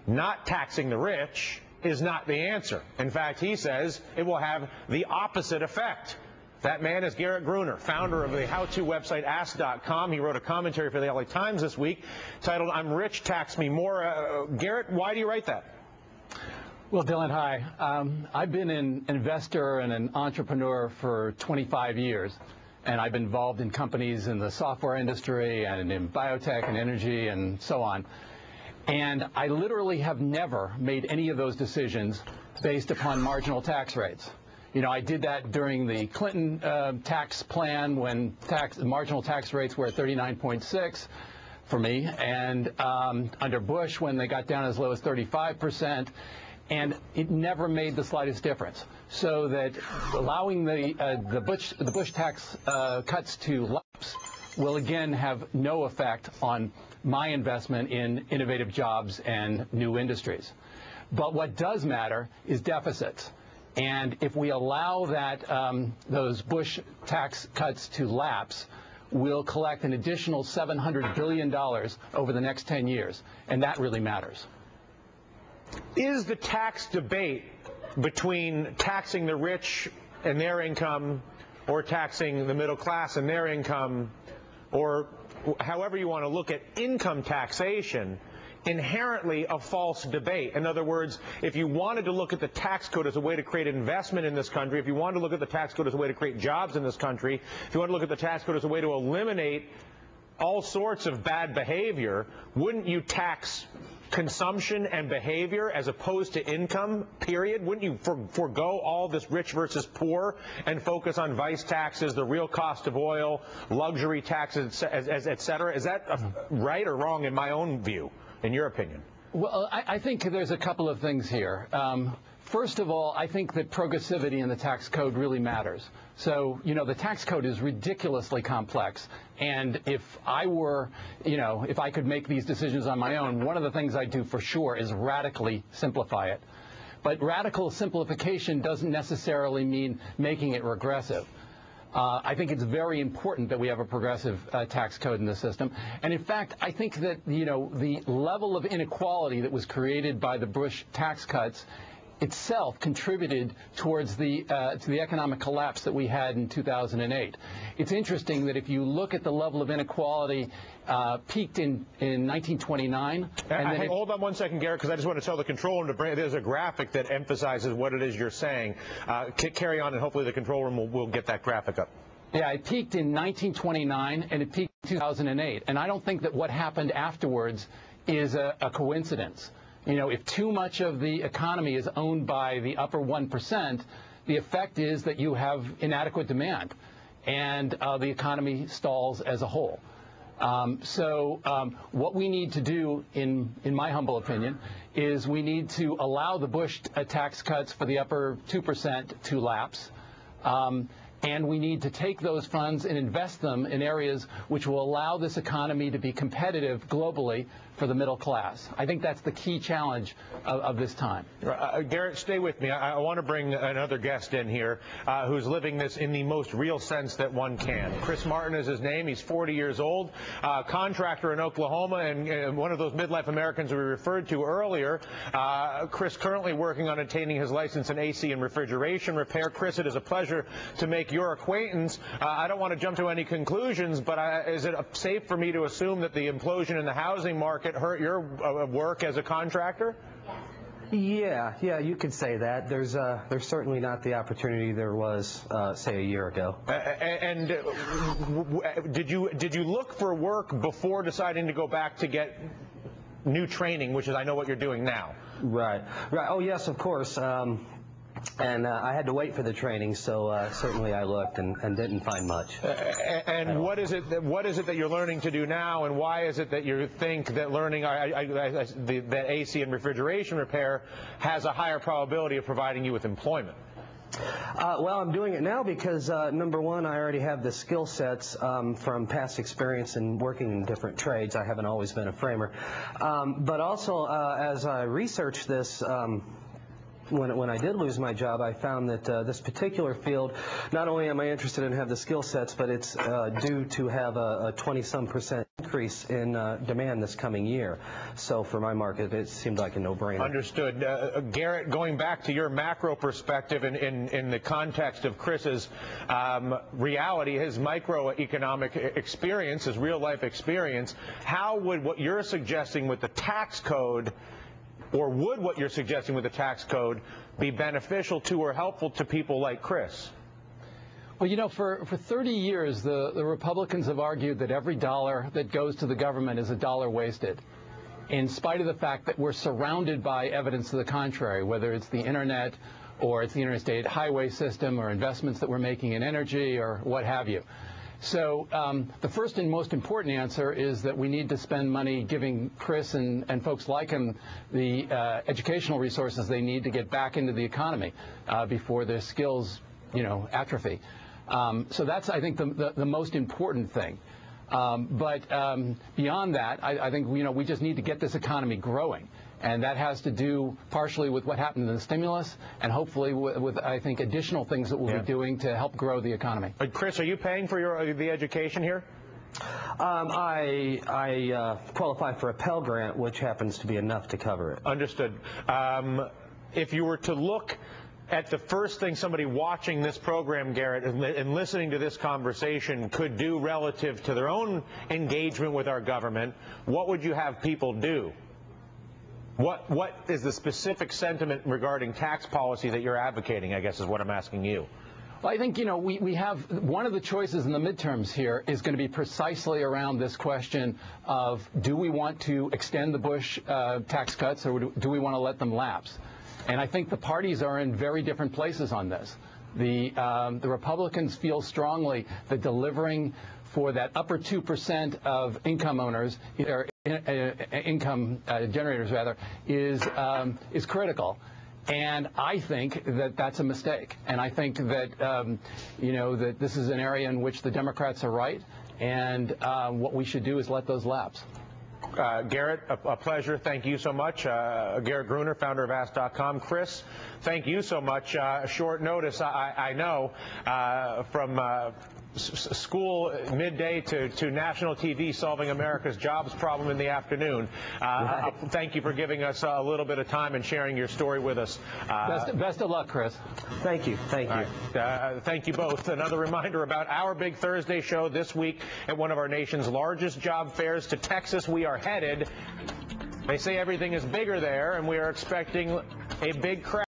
not taxing the rich is not the answer. In fact, he says it will have the opposite effect. That man is Garrett Gruener, founder of the how-to website Ask.com. He wrote a commentary for the LA Times this week titled, "I'm Rich, Tax Me More." Garrett, why do you write that? Well, Dylan, hi. I've been an investor and an entrepreneur for 25 years, and I've been involved in companies in the software industry and in biotech and energy and so on. And I literally have never made any of those decisions based upon marginal tax rates. You know, I did that during the Clinton tax plan when marginal tax rates were at 39.6 for me, and under Bush when they got down as low as 35%, and it never made the slightest difference. So that allowing the Bush tax cuts to lapse will again have no effect on my investment in innovative jobs and new industries. But what does matter is deficits. And if we allow that those Bush tax cuts to lapse, we'll collect an additional $700 billion over the next 10 years, and that really matters. Is the tax debate between taxing the rich and their income or taxing the middle class and their income, or however you want to look at income taxation, inherently a false debate? In other words, if you wanted to look at the tax code as a way to create investment in this country, if you wanted to look at the tax code as a way to create jobs in this country, if you want to look at the tax code as a way to eliminate all sorts of bad behavior, wouldn't you tax consumption and behavior as opposed to income, period? Wouldn't you forego all this rich versus poor and focus on vice taxes, the real cost of oil, luxury taxes, et cetera? Is that right or wrong in my own view, in your opinion? Well, I think there's a couple of things here. First of all, I think that progressivity in the tax code really matters. So, you know, the tax code is ridiculously complex. And if I were, you know, if I could make these decisions on my own, one of the things I'd do for sure is radically simplify it. But radical simplification doesn't necessarily mean making it regressive. I think it's very important that we have a progressive tax code in the system. And in fact, I think that, you know, the level of inequality that was created by the Bush tax cuts itself contributed towards the to the economic collapse that we had in 2008. It's interesting that if you look at the level of inequality peaked in 1929. And hold on one second, Garrett, because I just want to tell the control room to bring. There's a graphic that emphasizes what it is you're saying. Carry on, and hopefully the control room will get that graphic up. Yeah, it peaked in 1929, and it peaked in 2008. And I don't think that what happened afterwards is a coincidence. You know, if too much of the economy is owned by the upper 1%, the effect is that you have inadequate demand, and the economy stalls as a whole. What we need to do, in my humble opinion, is we need to allow the Bush tax cuts for the upper 2% to lapse. And we need to take those funds and invest them in areas which will allow this economy to be competitive globally for the middle class. I think that's the key challenge of this time. Garrett, stay with me. I want to bring another guest in here who's living this in the most real sense that one can. Chris Martin is his name. He's 40 years old, contractor in Oklahoma, and one of those midlife Americans we referred to earlier. Chris currently working on attaining his license in AC and refrigeration repair. Chris, it is a pleasure to make your acquaintance. I don't want to jump to any conclusions, but is it safe for me to assume that the implosion in the housing market hurt your work as a contractor? Yeah, you could say that. There's certainly not the opportunity there was, say, a year ago. And did you look for work before deciding to go back to get new training, which is, I know, what you're doing now? Right. Oh, yes, of course. And I had to wait for the training, so certainly I looked and didn't find much. And what is it that you're learning to do now, and why is it that you think that learning that AC and refrigeration repair has a higher probability of providing you with employment? Well, I'm doing it now because, number one, I already have the skill sets from past experience in working in different trades. I haven't always been a framer. But also, as I researched this, when I did lose my job, I found that this particular field, not only am I interested in have the skill sets, but it's due to have a 20-some% increase in demand this coming year. So for my market, it seemed like a no-brainer. Understood. Garrett, going back to your macro perspective in the context of Chris's reality, his microeconomic experience, his real-life experience, how would what you're suggesting with the tax code, or would what you're suggesting with the tax code, be beneficial to or helpful to people like Chris? Well, you know, for 30 years, the Republicans have argued that every dollar that goes to the government is a dollar wasted, in spite of the fact that we're surrounded by evidence to the contrary, whether it's the Internet or it's the interstate highway system or investments that we're making in energy or what have you. So the first and most important answer is that we need to spend money giving Chris and folks like him the educational resources they need to get back into the economy before their skills, you know, atrophy. So that's, I think, the most important thing. But beyond that, I think, you know, we just need to get this economy growing. And that has to do partially with what happened in the stimulus and hopefully with I think, additional things that we'll be doing to help grow the economy. Chris, are you paying for the education here? I qualify for a Pell Grant, which happens to be enough to cover it. Understood. If you were to look at the first thing somebody watching this program, Garrett, and listening to this conversation could do relative to their own engagement with our government, what would you have people do? What is the specific sentiment regarding tax policy that you're advocating, I guess, is what I'm asking you. Well, I think, you know, we have one of the choices in the midterms here is going to be precisely around this question of, do we want to extend the Bush tax cuts or do we want to let them lapse? And I think the parties are in very different places on this. The Republicans feel strongly that delivering for that upper 2% of income owners, or income generators rather, is critical. And I think that that's a mistake. And I think that, you know, that this is an area in which the Democrats are right, and what we should do is let those lapse. Garrett, a pleasure. Thank you so much. Garrett Gruener, founder of Ask.com. Chris, thank you so much. Short notice, I know, from school midday to national TV solving America's jobs problem in the afternoon. Thank you for giving us a little bit of time and sharing your story with us. Best of luck, Chris. Thank you. Thank you. Thank you both. Another reminder about our Big Thursday show this week at one of our nation's largest job fairs. To Texas we are headed. They say everything is bigger there, and we are expecting a big crowd.